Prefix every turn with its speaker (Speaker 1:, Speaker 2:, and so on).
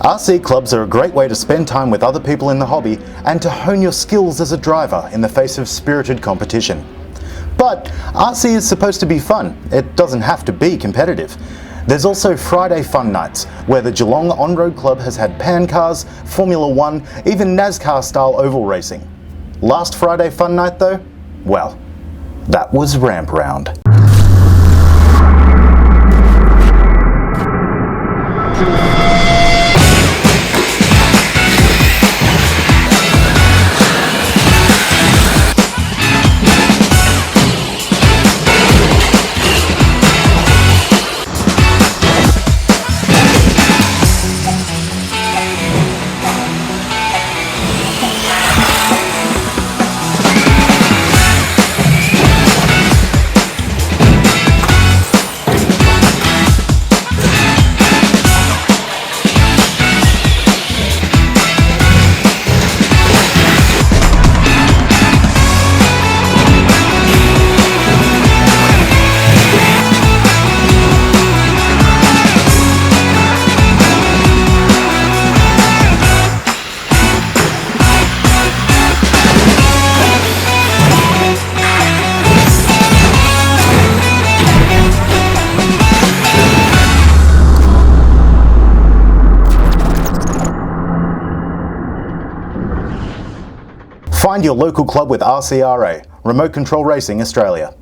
Speaker 1: RC clubs are a great way to spend time with other people in the hobby and to hone your skills as a driver in the face of spirited competition. But RC is supposed to be fun. It doesn't have to be competitive. There's also Friday fun nights, where the Geelong on-road club has had pan cars, Formula 1, even Nascar-style oval racing. Last Friday fun night though? Well, that was ramp round. Find your local club with RCRA, Remote Control Racing Australia.